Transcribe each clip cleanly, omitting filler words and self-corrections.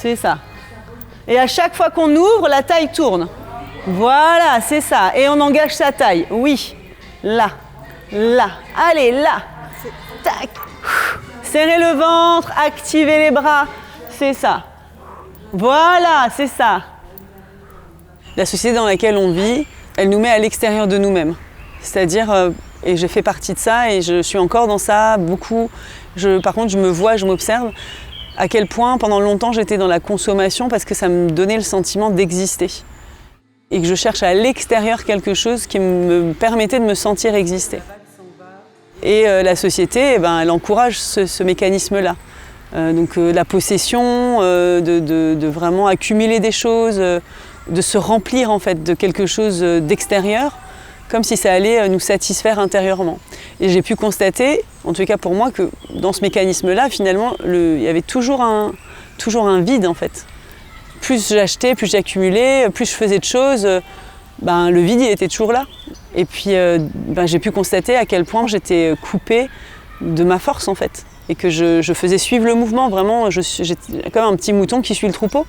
C'est ça. Et à chaque fois qu'on ouvre, la taille tourne. Voilà, c'est ça. Et on engage sa taille. Oui. Là. Là. Allez, là. Tac. Serrez le ventre, activez les bras. C'est ça. Voilà, c'est ça. La société dans laquelle on vit, elle nous met à l'extérieur de nous-mêmes. C'est-à-dire, et j'ai fait partie de ça et je suis encore dans ça beaucoup. Par contre, je me vois, je m'observe à quel point pendant longtemps j'étais dans la consommation parce que ça me donnait le sentiment d'exister. Et que je cherche à l'extérieur quelque chose qui me permettait de me sentir exister. Et la société, elle encourage ce mécanisme-là. Donc la possession, de vraiment accumuler des choses, de se remplir en fait de quelque chose d'extérieur, comme si ça allait nous satisfaire intérieurement. Et j'ai pu constater, en tout cas pour moi, que dans ce mécanisme-là, finalement, il y avait toujours un vide en fait. Plus j'achetais, plus j'accumulais, plus je faisais de choses, le vide il était toujours là. Et puis j'ai pu constater à quel point j'étais coupée de ma force en fait. Et que je faisais suivre le mouvement, vraiment, j'étais comme un petit mouton qui suit le troupeau.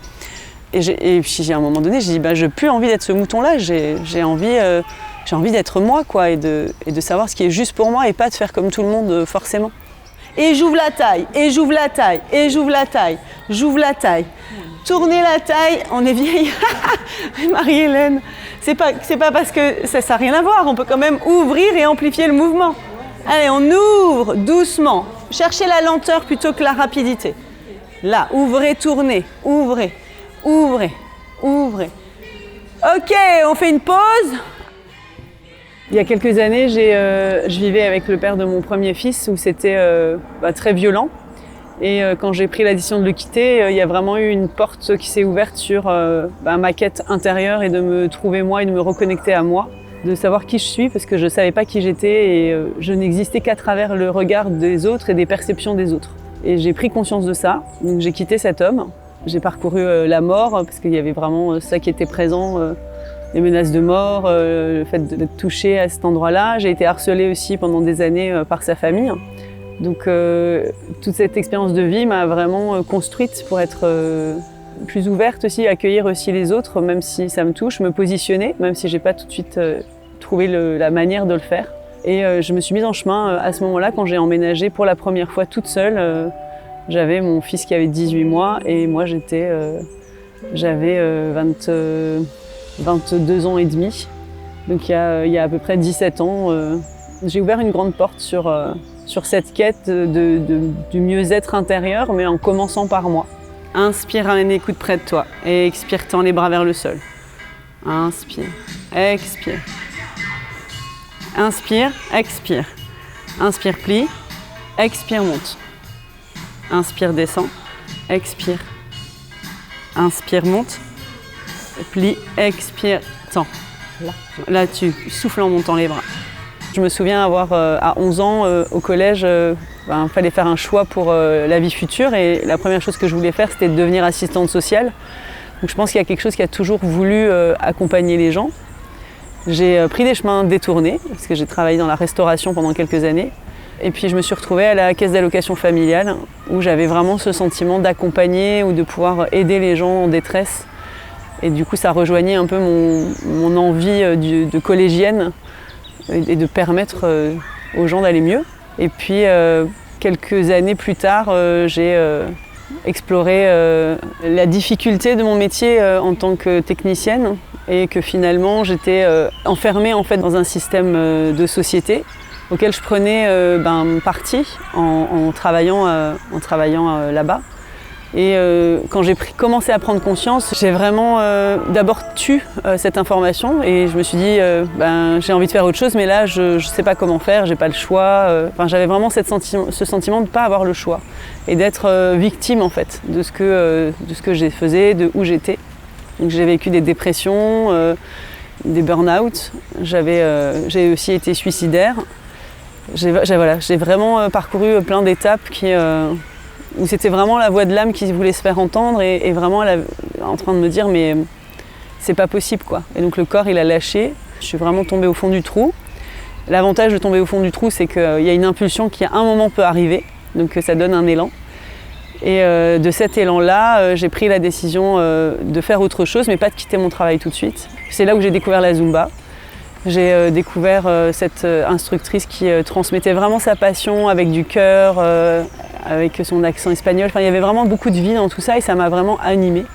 Et puis à un moment donné, j'ai dit, j'ai plus envie d'être ce mouton-là, j'ai envie d'être moi, quoi, et de savoir ce qui est juste pour moi et pas de faire comme tout le monde forcément. Et j'ouvre la taille, et j'ouvre la taille, et j'ouvre la taille, j'ouvre la taille. Tournez la taille, on est vieille. Marie-Hélène, c'est pas parce que ça n'a rien à voir, on peut quand même ouvrir et amplifier le mouvement. Allez, on ouvre doucement. Cherchez la lenteur plutôt que la rapidité. Là, ouvrez, tournez, ouvrez, ouvrez, ouvrez. Ok, on fait une pause. Il y a quelques années, je vivais avec le père de mon premier fils où c'était très violent. Et quand j'ai pris la décision de le quitter, il y a vraiment eu une porte qui s'est ouverte sur ma quête intérieure et de me trouver moi et de me reconnecter à moi, de savoir qui je suis parce que je ne savais pas qui j'étais et je n'existais qu'à travers le regard des autres et des perceptions des autres. Et j'ai pris conscience de ça, donc j'ai quitté cet homme. J'ai parcouru la mort parce qu'il y avait vraiment ça qui était présent, les menaces de mort, le fait d'être touchée à cet endroit-là. J'ai été harcelée aussi pendant des années par sa famille. Donc toute cette expérience de vie m'a vraiment construite pour être plus ouverte aussi, accueillir aussi les autres, même si ça me touche, me positionner, même si j'ai pas tout de suite trouvé la manière de le faire. Et je me suis mise en chemin à ce moment-là quand j'ai emménagé pour la première fois toute seule. J'avais mon fils qui avait 18 mois et moi j'avais 22 ans et demi. Donc il y a à peu près 17 ans, j'ai ouvert une grande porte sur cette quête du mieux-être intérieur, mais en commençant par moi. Inspire un écoute près de toi et expire, tends les bras vers le sol. Inspire, expire. Inspire, expire. Inspire, plie. Expire, monte. Inspire, descend. Expire. Inspire, monte. Plie, expire, tends. Là, tu souffles en montant les bras. Je me souviens avoir, à 11 ans, au collège, fallait faire un choix pour la vie future et la première chose que je voulais faire, c'était de devenir assistante sociale. Donc je pense qu'il y a quelque chose qui a toujours voulu accompagner les gens. J'ai pris des chemins détournés, parce que j'ai travaillé dans la restauration pendant quelques années. Et puis je me suis retrouvée à la caisse d'allocation familiale, où j'avais vraiment ce sentiment d'accompagner ou de pouvoir aider les gens en détresse. Et du coup, ça rejoignait un peu mon envie de collégienne et de permettre aux gens d'aller mieux. Et puis, quelques années plus tard, j'ai exploré la difficulté de mon métier en tant que technicienne et que finalement, j'étais enfermée en fait, dans un système de société auquel je prenais parti en travaillant là-bas. Et quand j'ai commencé à prendre conscience, j'ai vraiment d'abord tué cette information et je me suis dit j'ai envie de faire autre chose, mais là je sais pas comment faire, j'ai pas le choix. J'avais vraiment ce sentiment de ne pas avoir le choix et d'être victime en fait de ce que je faisais, de où j'étais. Donc j'ai vécu des dépressions, des burn-out. J'ai aussi été suicidaire. J'ai vraiment parcouru plein d'étapes où c'était vraiment la voix de l'âme qui voulait se faire entendre et vraiment en train de me dire mais c'est pas possible quoi. Et donc le corps il a lâché, je suis vraiment tombée au fond du trou. L'avantage de tomber au fond du trou c'est qu'il y a une impulsion qui à un moment peut arriver, donc ça donne un élan. Et de cet élan-là, j'ai pris la décision de faire autre chose, mais pas de quitter mon travail tout de suite. C'est là où j'ai découvert la Zumba. J'ai découvert cette instructrice qui transmettait vraiment sa passion avec du cœur, avec son accent espagnol. Enfin, il y avait vraiment beaucoup de vie dans tout ça et ça m'a vraiment animée.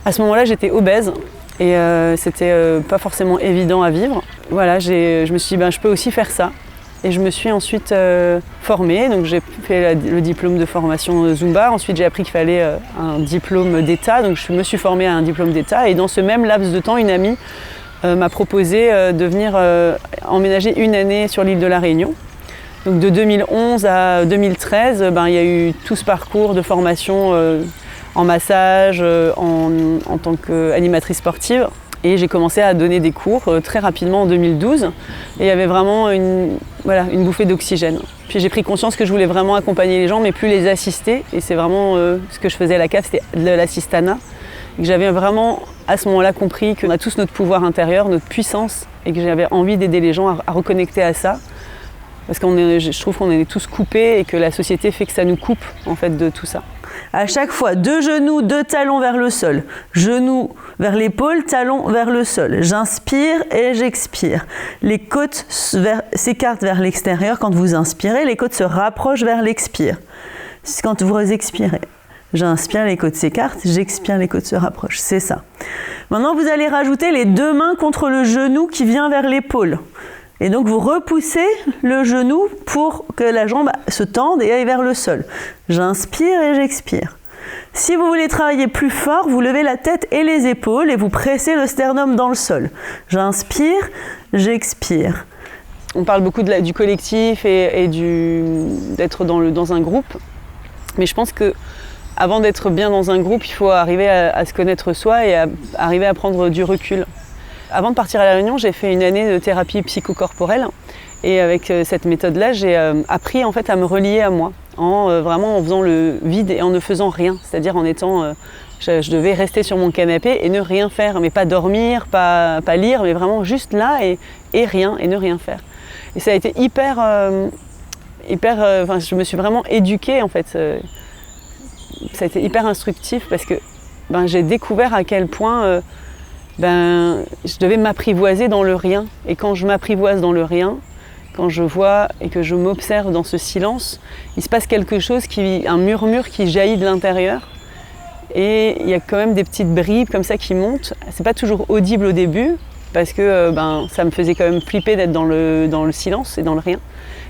À ce moment-là, j'étais obèse et c'était pas forcément évident à vivre. Voilà, je me suis dit, je peux aussi faire ça. Et je me suis ensuite formée, donc j'ai fait le diplôme de formation Zumba. Ensuite, j'ai appris qu'il fallait un diplôme d'État, donc je me suis formée à un diplôme d'État. Et dans ce même laps de temps, une amie m'a proposé de venir emménager une année sur l'île de la Réunion. Donc de 2011 à 2013, il y a eu tout ce parcours de formation en massage, en tant qu'animatrice sportive. Et j'ai commencé à donner des cours très rapidement en 2012. Et il y avait vraiment une bouffée d'oxygène. Puis j'ai pris conscience que je voulais vraiment accompagner les gens, mais plus les assister. Et c'est vraiment ce que je faisais à la cave, c'était de l'assistanat. Et que j'avais vraiment à ce moment-là compris qu'on a tous notre pouvoir intérieur, notre puissance, et que j'avais envie d'aider les gens à reconnecter à ça. Parce que je trouve qu'on est tous coupés et que la société fait que ça nous coupe en fait de tout ça. À chaque fois, 2 genoux, 2 talons vers le sol. Genoux vers l'épaule, talons vers le sol. J'inspire et j'expire. Les côtes s'écartent vers l'extérieur quand vous inspirez. Les côtes se rapprochent vers l'expire. Quand vous expirez. J'inspire, les côtes s'écartent. J'expire, les côtes se rapprochent. C'est ça. Maintenant, vous allez rajouter les 2 mains contre le genou qui vient vers l'épaule. Et donc vous repoussez le genou pour que la jambe se tende et aille vers le sol. J'inspire et j'expire. Si vous voulez travailler plus fort, vous levez la tête et les épaules et vous pressez le sternum dans le sol. J'inspire, j'expire. On parle beaucoup du collectif et d'être dans un groupe. Mais je pense que avant d'être bien dans un groupe, il faut arriver à se connaître soi et arriver à prendre du recul. Avant de partir à La Réunion, j'ai fait une année de thérapie psychocorporelle et avec cette méthode-là, j'ai appris en fait à me relier à moi, vraiment en faisant le vide et en ne faisant rien, c'est-à-dire en étant, je devais rester sur mon canapé et ne rien faire, mais pas dormir, pas lire, mais vraiment juste là et rien et ne rien faire. Et ça a été hyper, je me suis vraiment éduquée en fait. Ça a été hyper instructif parce que j'ai découvert à quel point je devais m'apprivoiser dans le rien. Et quand je m'apprivoise dans le rien, quand je vois et que je m'observe dans ce silence, il se passe quelque chose, un murmure qui jaillit de l'intérieur. Et il y a quand même des petites bribes comme ça qui montent. C'est pas toujours audible au début, parce que ça me faisait quand même flipper d'être dans le silence et dans le rien.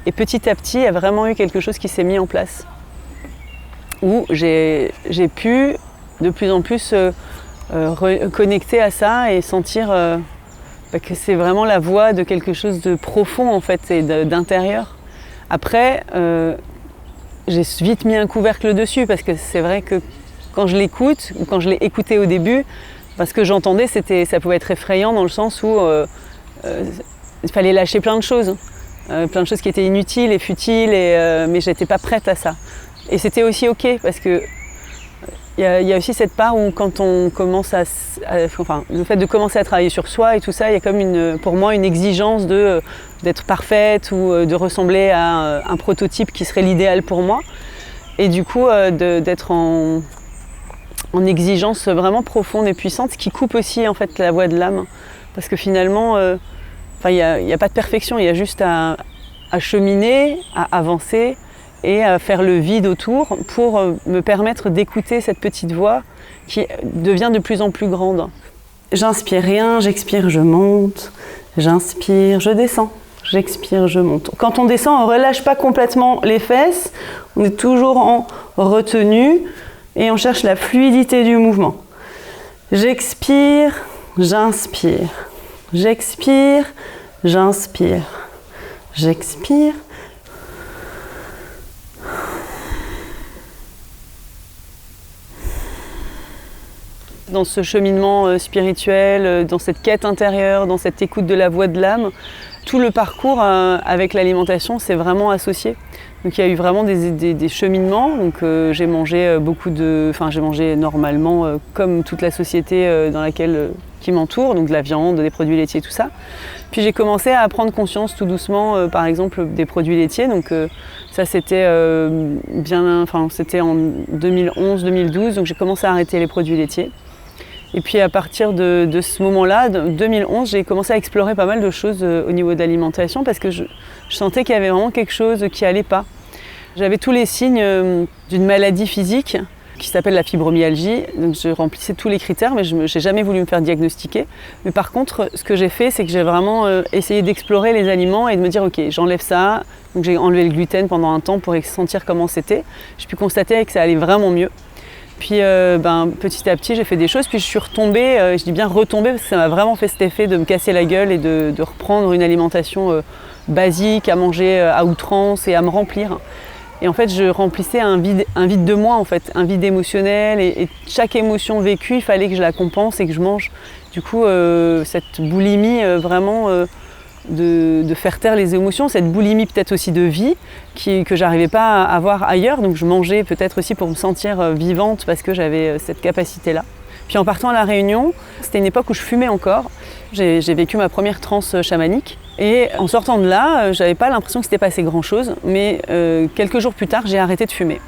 Et petit à petit, il y a vraiment eu quelque chose qui s'est mis en place. Où j'ai pu de plus en plus reconnecter à ça et sentir que c'est vraiment la voix de quelque chose de profond en fait et d'intérieur. Après, j'ai vite mis un couvercle dessus parce que c'est vrai que quand je l'écoute ou quand je l'ai écouté au début, parce que j'entendais, ça pouvait être effrayant dans le sens où il fallait lâcher plein de choses qui étaient inutiles et futiles, mais je n'étais pas prête à ça. Et c'était aussi ok parce que il y a aussi cette part où quand on commence le fait de commencer à travailler sur soi et tout ça, il y a comme pour moi une exigence d'être parfaite ou de ressembler à un prototype qui serait l'idéal pour moi. Et du coup d'être en exigence vraiment profonde et puissante, ce qui coupe aussi en fait la voix de l'âme. Parce que finalement, il n'y a pas de perfection, il y a juste à cheminer, à avancer et à faire le vide autour pour me permettre d'écouter cette petite voix qui devient de plus en plus grande. J'inspire rien, j'expire, je monte. J'inspire, je descends. J'expire, je monte. Quand on descend, on ne relâche pas complètement les fesses. On est toujours en retenue et on cherche la fluidité du mouvement. J'expire, j'inspire. J'expire, j'inspire. J'expire. dans ce cheminement spirituel, dans cette quête intérieure, dans cette écoute de la voix de l'âme, tout le parcours avec l'alimentation s'est vraiment associé. Donc il y a eu vraiment des cheminements. Donc j'ai mangé j'ai mangé normalement comme toute la société qui m'entoure, donc de la viande, des produits laitiers, tout ça. Puis j'ai commencé à prendre conscience tout doucement, par exemple, des produits laitiers. Donc ça c'était c'était en 2011-2012, donc j'ai commencé à arrêter les produits laitiers. Et puis à partir de ce moment-là, 2011, j'ai commencé à explorer pas mal de choses au niveau de l'alimentation parce que je sentais qu'il y avait vraiment quelque chose qui allait pas. J'avais tous les signes d'une maladie physique qui s'appelle la fibromyalgie. Donc je remplissais tous les critères, mais je n'ai jamais voulu me faire diagnostiquer. Mais par contre, ce que j'ai fait, c'est que j'ai vraiment essayé d'explorer les aliments et de me dire, ok, j'enlève ça. Donc j'ai enlevé le gluten pendant un temps pour sentir comment c'était. J'ai pu constater que ça allait vraiment mieux. Puis petit à petit, j'ai fait des choses, puis je suis retombée, je dis bien retombée parce que ça m'a vraiment fait cet effet de me casser la gueule et de reprendre une alimentation basique, à manger à outrance et à me remplir. Et en fait, je remplissais un vide de moi, en fait, un vide émotionnel. Et chaque émotion vécue, il fallait que je la compense et que je mange. Du coup, cette boulimie vraiment de faire taire les émotions, cette boulimie peut-être aussi de vie que j'arrivais pas à avoir ailleurs. Donc je mangeais peut-être aussi pour me sentir vivante parce que j'avais cette capacité-là. Puis en partant à La Réunion, c'était une époque où je fumais encore. J'ai vécu ma première transe chamanique. Et en sortant de là, j'avais pas l'impression que c'était passé grand-chose, mais quelques jours plus tard, j'ai arrêté de fumer.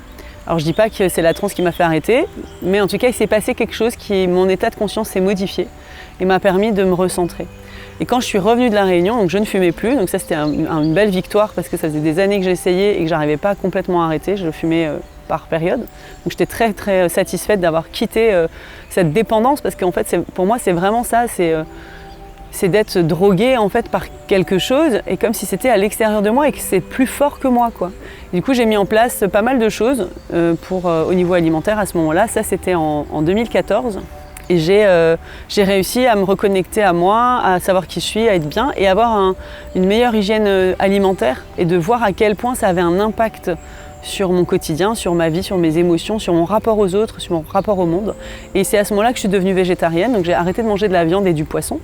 Alors je dis pas que c'est la transe qui m'a fait arrêter, mais en tout cas, il s'est passé quelque chose mon état de conscience s'est modifié et m'a permis de me recentrer. Et quand je suis revenue de La Réunion, donc je ne fumais plus, donc ça c'était une belle victoire parce que ça faisait des années que j'essayais et que j'arrivais pas complètement à arrêter, je fumais par période. Donc j'étais très très satisfaite d'avoir quitté cette dépendance parce qu'en fait pour moi c'est vraiment ça, c'est d'être droguée en fait par quelque chose et comme si c'était à l'extérieur de moi et que c'est plus fort que moi quoi. Et du coup j'ai mis en place pas mal de choses au niveau alimentaire à ce moment-là, ça c'était en 2014. Et j'ai réussi à me reconnecter à moi, à savoir qui je suis, à être bien et avoir une meilleure hygiène alimentaire et de voir à quel point ça avait un impact sur mon quotidien, sur ma vie, sur mes émotions, sur mon rapport aux autres, sur mon rapport au monde. Et c'est à ce moment-là que je suis devenue végétarienne, donc j'ai arrêté de manger de la viande et du poisson.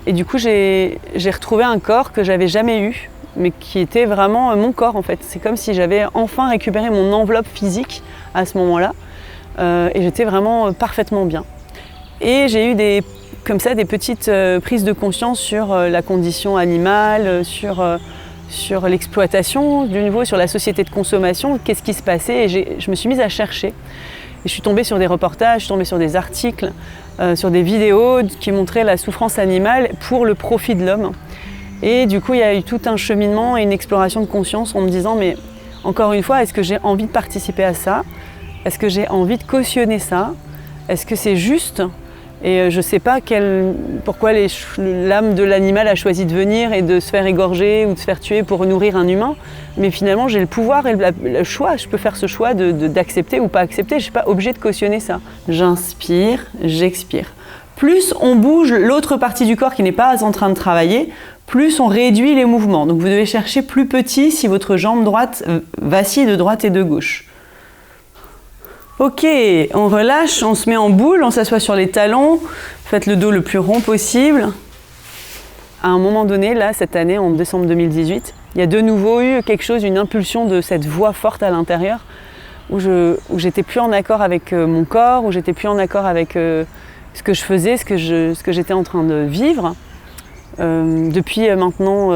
Et du coup, j'ai retrouvé un corps que j'avais jamais eu, mais qui était vraiment mon corps en fait. C'est comme si j'avais enfin récupéré mon enveloppe physique à ce moment-là et j'étais vraiment parfaitement bien. Et j'ai eu des petites prises de conscience sur la condition animale, sur l'exploitation du niveau, sur la société de consommation, qu'est-ce qui se passait. Et je me suis mise à chercher. Et je suis tombée sur des reportages, je suis tombée sur des articles, sur des vidéos qui montraient la souffrance animale pour le profit de l'homme. Et du coup, il y a eu tout un cheminement et une exploration de conscience en me disant, mais encore une fois, est-ce que j'ai envie de participer à ça? Est-ce que j'ai envie de cautionner ça? Est-ce que c'est juste? Et je ne sais pas pourquoi l'âme de l'animal a choisi de venir et de se faire égorger ou de se faire tuer pour nourrir un humain. Mais finalement, j'ai le pouvoir et le choix. Je peux faire ce choix d'accepter ou pas accepter. Je ne suis pas obligée de cautionner ça. J'inspire, j'expire. Plus on bouge l'autre partie du corps qui n'est pas en train de travailler, plus on réduit les mouvements. Donc vous devez chercher plus petit si votre jambe droite vacille de droite et de gauche. Ok, on relâche, on se met en boule, on s'assoit sur les talons, faites le dos le plus rond possible. À un moment donné, là, cette année, en décembre 2018, il y a de nouveau eu quelque chose, une impulsion de cette voix forte à l'intérieur, où j'étais plus en accord avec mon corps, où j'étais plus en accord avec ce que je faisais, ce que j'étais en train de vivre. Depuis maintenant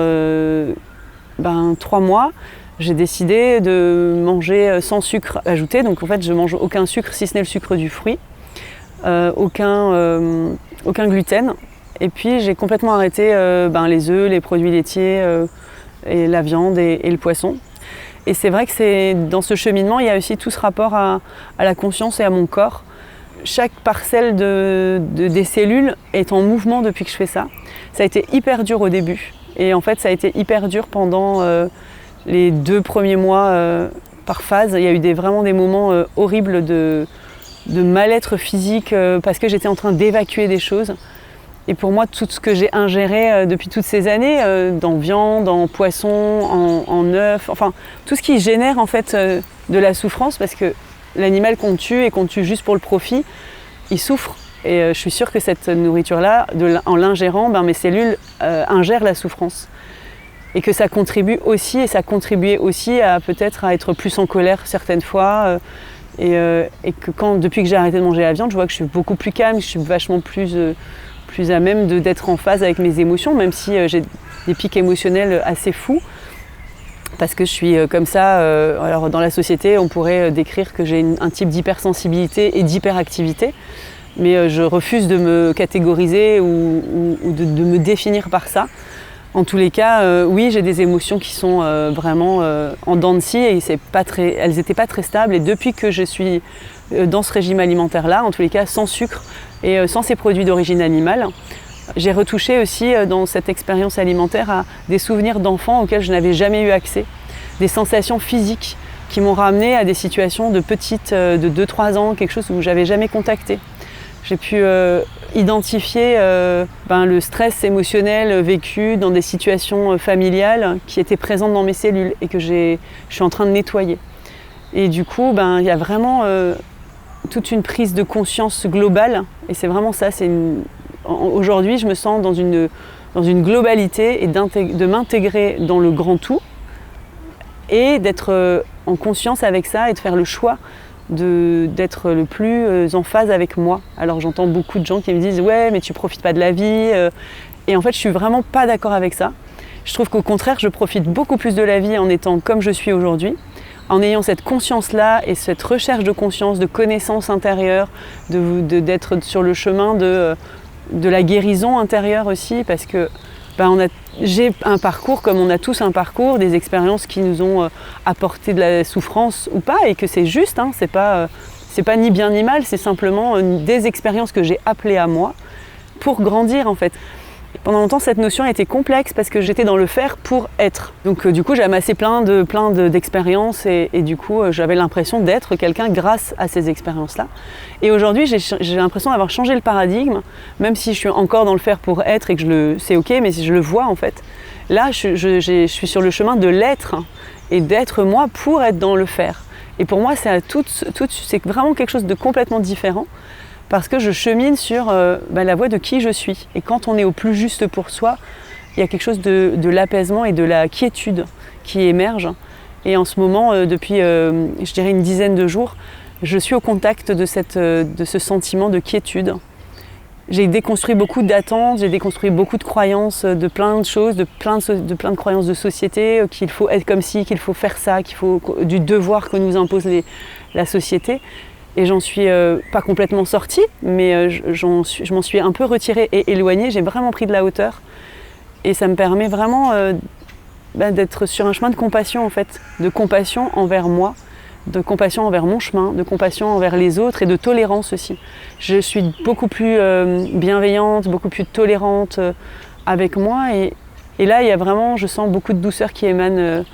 3 mois, j'ai décidé de manger sans sucre ajouté. Donc en fait, je mange aucun sucre si ce n'est le sucre du fruit, aucun gluten. Et puis j'ai complètement arrêté les œufs, les produits laitiers, et la viande et le poisson. Et c'est vrai que dans ce cheminement, il y a aussi tout ce rapport à la conscience et à mon corps. Chaque parcelle des cellules est en mouvement depuis que je fais ça. Ça a été hyper dur au début. Et en fait, ça a été hyper dur pendant les 2 premiers mois par phase. Il y a eu vraiment des moments horribles de mal-être physique parce que j'étais en train d'évacuer des choses. Et pour moi, tout ce que j'ai ingéré depuis toutes ces années, dans viande, en poisson, en œufs, enfin tout ce qui génère en fait de la souffrance, parce que l'animal qu'on tue et qu'on tue juste pour le profit, il souffre. Et je suis sûre que cette nourriture-là, en l'ingérant, mes cellules ingèrent la souffrance. Et que ça contribue aussi, et ça contribuait aussi à peut-être à être plus en colère certaines fois. Et que depuis que j'ai arrêté de manger la viande, je vois que je suis beaucoup plus calme, je suis vachement plus à même d'être en phase avec mes émotions, même si j'ai des pics émotionnels assez fous. Parce que je suis comme ça. Alors dans la société, on pourrait décrire que j'ai un type d'hypersensibilité et d'hyperactivité. Mais je refuse de me catégoriser ou de me définir par ça. En tous les cas, oui, j'ai des émotions qui sont vraiment en dents de scie et elles n'étaient pas très stables. Et depuis que je suis dans ce régime alimentaire-là, en tous les cas sans sucre et sans ces produits d'origine animale, j'ai retouché aussi dans cette expérience alimentaire à des souvenirs d'enfants auxquels je n'avais jamais eu accès, des sensations physiques qui m'ont ramené à des situations de petite, de 2-3 ans, quelque chose où je n'avais jamais contacté. J'ai pu identifier le stress émotionnel vécu dans des situations familiales qui étaient présentes dans mes cellules et que je suis en train de nettoyer. Et du coup, il y a vraiment toute une prise de conscience globale. Et c'est vraiment ça. Aujourd'hui, je me sens dans une globalité et de m'intégrer dans le grand tout et d'être en conscience avec ça et de faire le choix d'être le plus en phase avec moi. Alors j'entends beaucoup de gens qui me disent « ouais, mais tu profites pas de la vie ». Et en fait, je suis vraiment pas d'accord avec ça. Je trouve qu'au contraire, je profite beaucoup plus de la vie en étant comme je suis aujourd'hui, en ayant cette conscience-là et cette recherche de conscience, de connaissance intérieure, d'être sur le chemin de la guérison intérieure aussi, parce que j'ai un parcours comme on a tous un parcours, des expériences qui nous ont apporté de la souffrance ou pas, et que c'est juste, c'est pas ni bien ni mal, c'est simplement des expériences que j'ai appelées à moi pour grandir en fait. Pendant longtemps, cette notion était complexe parce que j'étais dans le faire pour être. Donc du coup, j'ai amassé plein d'expériences et du coup, j'avais l'impression d'être quelqu'un grâce à ces expériences-là. Et aujourd'hui, j'ai l'impression d'avoir changé le paradigme, même si je suis encore dans le faire pour être et que c'est ok, mais si je le vois en fait. Là, je suis sur le chemin de l'être et d'être moi pour être dans le faire. Et pour moi, c'est vraiment quelque chose de complètement différent. Parce que je chemine sur la voie de qui je suis. Et quand on est au plus juste pour soi, il y a quelque chose de l'apaisement et de la quiétude qui émerge. Et en ce moment, depuis, je dirais une dizaine de jours, je suis au contact de ce sentiment de quiétude. J'ai déconstruit beaucoup d'attentes, j'ai déconstruit beaucoup de croyances, de plein de choses, de plein de croyances de société, qu'il faut être comme ci, qu'il faut faire ça, du devoir que nous impose la société. Et j'en suis pas complètement sortie, mais je m'en suis un peu retirée et éloignée. J'ai vraiment pris de la hauteur. Et ça me permet vraiment d'être sur un chemin de compassion, en fait. De compassion envers moi, de compassion envers mon chemin, de compassion envers les autres et de tolérance aussi. Je suis beaucoup plus bienveillante, beaucoup plus tolérante avec moi. Et là, il y a vraiment, je sens beaucoup de douceur qui émane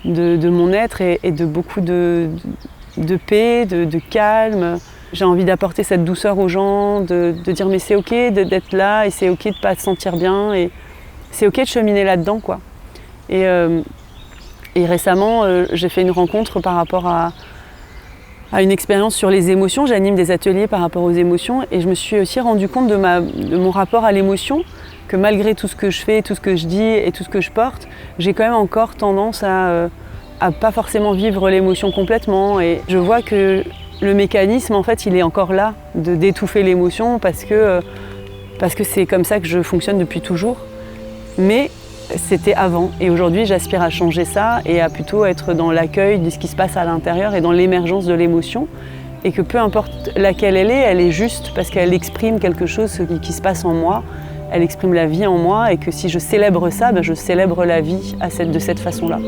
de mon être et de beaucoup de paix, de calme. J'ai envie d'apporter cette douceur aux gens, de dire mais c'est ok d'être là et c'est ok de ne pas se sentir bien et c'est ok de cheminer là-dedans quoi. Et récemment, j'ai fait une rencontre par rapport à une expérience sur les émotions. J'anime des ateliers par rapport aux émotions et je me suis aussi rendu compte de mon rapport à l'émotion, que malgré tout ce que je fais, tout ce que je dis et tout ce que je porte, j'ai quand même encore tendance à pas forcément vivre l'émotion complètement. Et je vois que le mécanisme, en fait, il est encore là, d'étouffer l'émotion parce que c'est comme ça que je fonctionne depuis toujours. Mais c'était avant. Et aujourd'hui, j'aspire à changer ça et à plutôt être dans l'accueil de ce qui se passe à l'intérieur et dans l'émergence de l'émotion. Et que peu importe laquelle elle est juste parce qu'elle exprime quelque chose qui se passe en moi. Elle exprime la vie en moi et que si je célèbre ça, je célèbre la vie de cette façon-là.